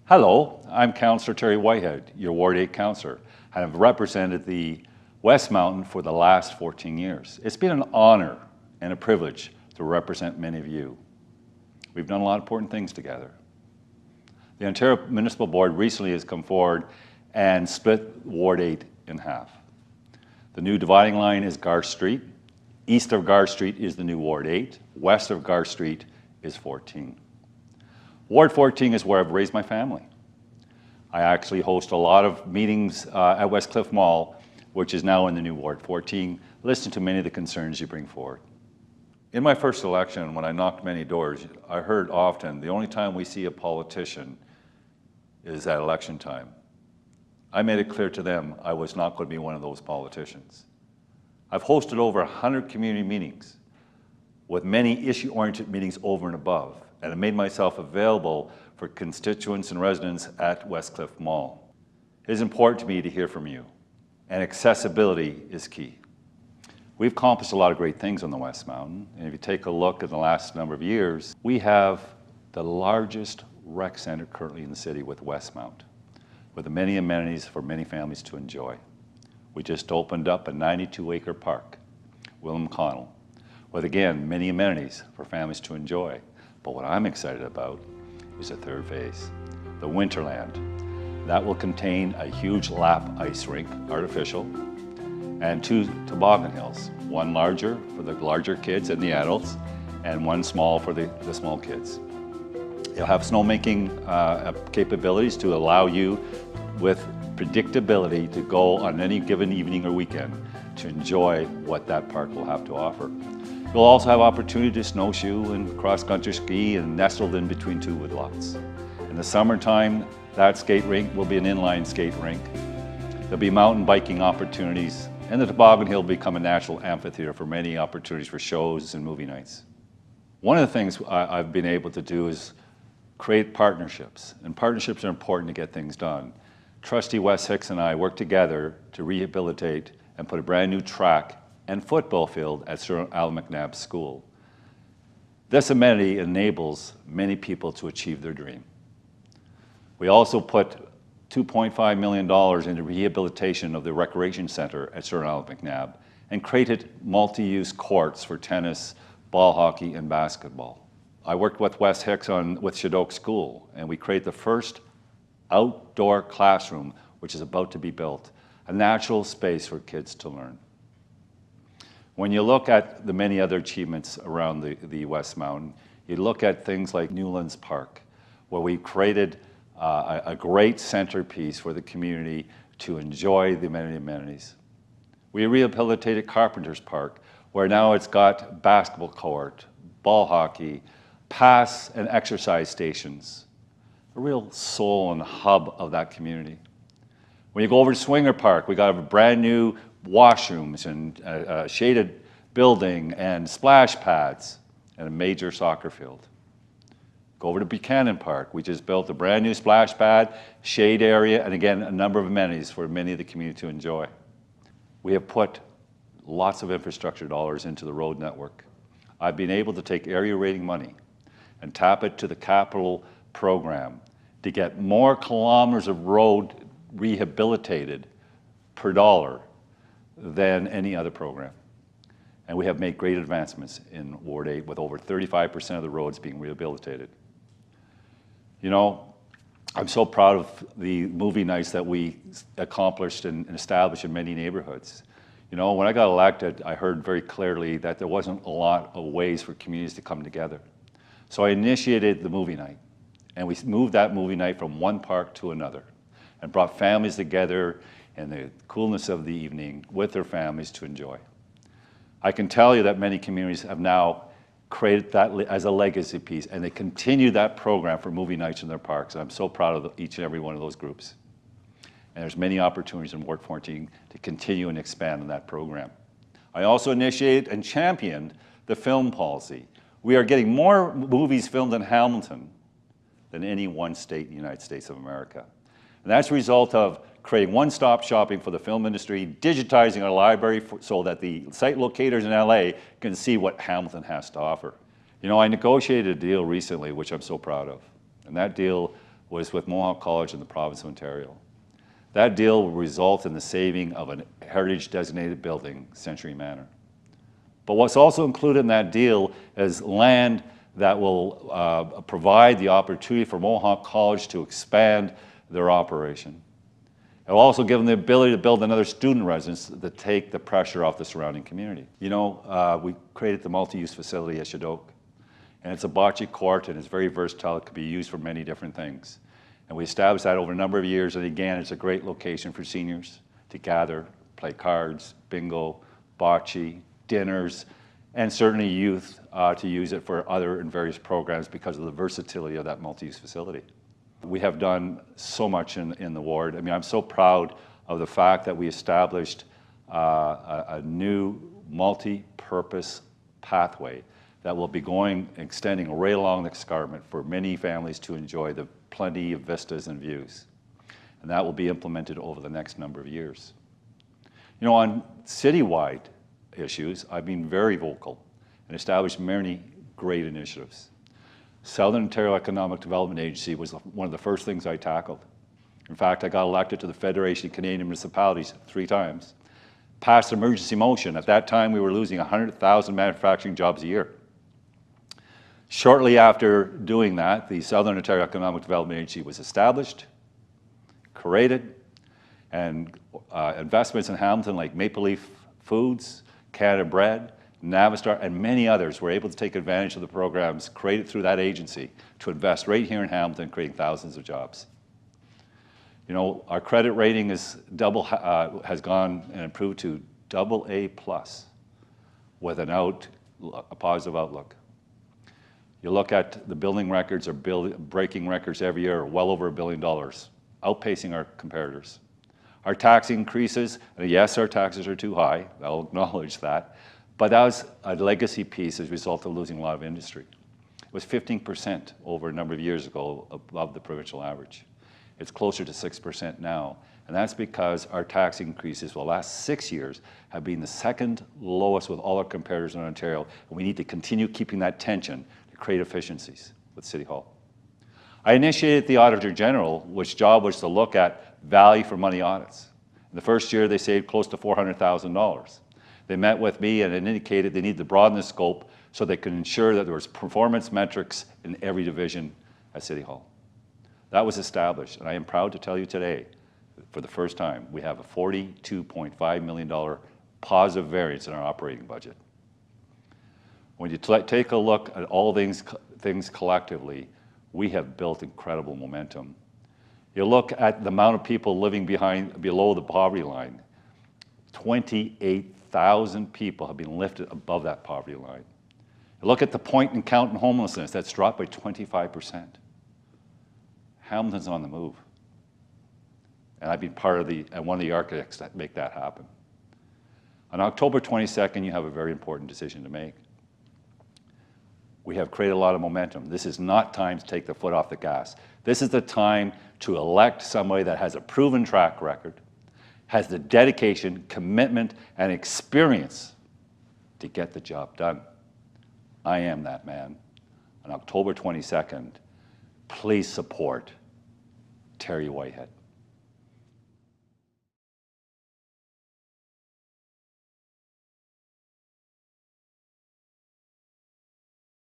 Hello, I'm Councillor Terry Whitehead, your Ward 8 councillor, and I've represented the West Mountain for the last 14 years. It's been an honor and a privilege to represent many of you. We've done a lot of important things together. The Ontario Municipal Board recently has come forward and split Ward 8 in half. The new dividing line is Gar Street. East of Gar Street is the new Ward 8. West of Gar Street is 14. Ward 14 is where I've raised my family. I actually host a lot of meetings at Westcliff Mall, which is now in the new Ward 14. Listen to many of the concerns you bring forward. In my first election, when I knocked many doors, I heard often, the only time we see a politician is at election time. I made it clear to them I was not going to be one of those politicians. I've hosted over 100 community meetings with many issue-oriented meetings over and above, and I made myself available for constituents and residents at Westcliff Mall. It is important to me to hear from you, and accessibility is key. We've accomplished a lot of great things on the West Mountain, and if you take a look at the last number of years, we have the largest rec center currently in the city with Westmount, with many amenities for many families to enjoy. We just opened up a 92-acre park, William Connell, with again, many amenities for families to enjoy. But what I'm excited about is the third phase, the Winterland. That will contain a huge lap ice rink, artificial, and 2 toboggan hills, one larger for the larger kids and the adults, and one small for the small kids. You'll have snowmaking capabilities to allow you with predictability to go on any given evening or weekend to enjoy what that park will have to offer. You'll also have opportunity to snowshoe and cross-country ski and nestled in between 2 woodlots. In the summertime, that skate rink will be an inline skate rink. There'll be mountain biking opportunities, and the toboggan hill will become a natural amphitheater for many opportunities for shows and movie nights. One of the things I've been able to do is create partnerships, and partnerships are important to get things done. Trustee Wes Hicks and I worked together to rehabilitate and put a brand new track and football field at Sir Allan MacNab School. This amenity enables many people to achieve their dream. We also put $2.5 million into rehabilitation of the recreation center at Sir Allan MacNab and created multi-use courts for tennis, ball hockey, and basketball. I worked with Wes Hicks with Shadok School, and we created the first outdoor classroom, which is about to be built, a natural space for kids to learn. When you look at the many other achievements around the West Mountain, you look at things like Newlands Park, where we created a great centerpiece for the community to enjoy the amenities. We rehabilitated Carpenter's Park, where now it's got basketball court, ball hockey, pass and exercise stations, a real soul and hub of that community. When you go over to Swinger Park, we got a brand new washrooms and a shaded building and splash pads and a major soccer field. Go over to Buchanan Park. We just built a brand new splash pad, shade area, and again, a number of amenities for many of the community to enjoy. We have put lots of infrastructure dollars into the road network. I've been able to take area rating money and tap it to the capital program to get more kilometers of road rehabilitated per dollar than any other program. And we have made great advancements in Ward 8 with over 35% of the roads being rehabilitated. You know, I'm so proud of the movie nights that we accomplished and established in many neighborhoods. You know, when I got elected, I heard very clearly that there wasn't a lot of ways for communities to come together. So I initiated the movie night, and we moved that movie night from one park to another and brought families together in the coolness of the evening with their families to enjoy. I can tell you that many communities have now created that as a legacy piece, and they continue that program for movie nights in their parks. And I'm so proud of each and every one of those groups. And there's many opportunities in Ward 14 to continue and expand on that program. I also initiated and championed the film policy. We are getting more movies filmed in Hamilton than any one state in the United States of America. And that's a result of creating one-stop shopping for the film industry, digitizing our library so that the site locators in LA can see what Hamilton has to offer. You know, I negotiated a deal recently, which I'm so proud of. And that deal was with Mohawk College in the province of Ontario. That deal will result in the saving of a heritage-designated building, Century Manor. But what's also included in that deal is land that will provide the opportunity for Mohawk College to expand their operation. It will also give them the ability to build another student residence to take the pressure off the surrounding community. You know, we created the multi-use facility at Shadok, and it's a bocce court, and it's very versatile. It could be used for many different things. And we established that over a number of years, and again, it's a great location for seniors to gather, play cards, bingo, bocce, dinners, and certainly youth to use it for other and various programs because of the versatility of that multi-use facility. We have done so much in the ward. I mean, I'm so proud of the fact that we established a new multi-purpose pathway that will be extending right along the escarpment for many families to enjoy the plenty of vistas and views. And that will be implemented over the next number of years. You know, on citywide issues, I've been very vocal and established many great initiatives. Southern Ontario Economic Development Agency was one of the first things I tackled. In fact, I got elected to the Federation of Canadian Municipalities 3 times. Passed an emergency motion. At that time, we were losing 100,000 manufacturing jobs a year. Shortly after doing that, the Southern Ontario Economic Development Agency was established, created, and investments in Hamilton like Maple Leaf Foods, Canada Bread, Navistar, and many others were able to take advantage of the programs created through that agency to invest right here in Hamilton, creating thousands of jobs. You know, our credit rating is has gone and improved to AA+ with a positive outlook. You look at the building records are breaking records every year, well over $1 billion, outpacing our competitors. Our tax increases, and yes, our taxes are too high, I'll acknowledge that, but that was a legacy piece as a result of losing a lot of industry. It was 15% over a number of years ago above the provincial average. It's closer to 6% now, and that's because our tax increases for the last 6 years have been the second lowest with all our competitors in Ontario, and we need to continue keeping that tension to create efficiencies with City Hall. I initiated the Auditor General, which job was to look at value for money audits. In the first year, they saved close to $400,000. They met with me and indicated they need to broaden the scope so they could ensure that there was performance metrics in every division at City Hall. That was established, and I am proud to tell you today, for the first time, we have a $42.5 million positive variance in our operating budget. When you take a look at all things collectively, we have built incredible momentum. You look at the amount of people living below the poverty line, 28,000 people have been lifted above that poverty line. You look at the point and count in homelessness, that's dropped by 25%. Hamilton's on the move. And I've been one of the architects that make that happen. On October 22nd, you have a very important decision to make. We have created a lot of momentum. This is not time to take the foot off the gas. This is the time to elect somebody that has a proven track record, has the dedication, commitment, and experience to get the job done. I am that man. On October 22nd, please support Terry Whitehead.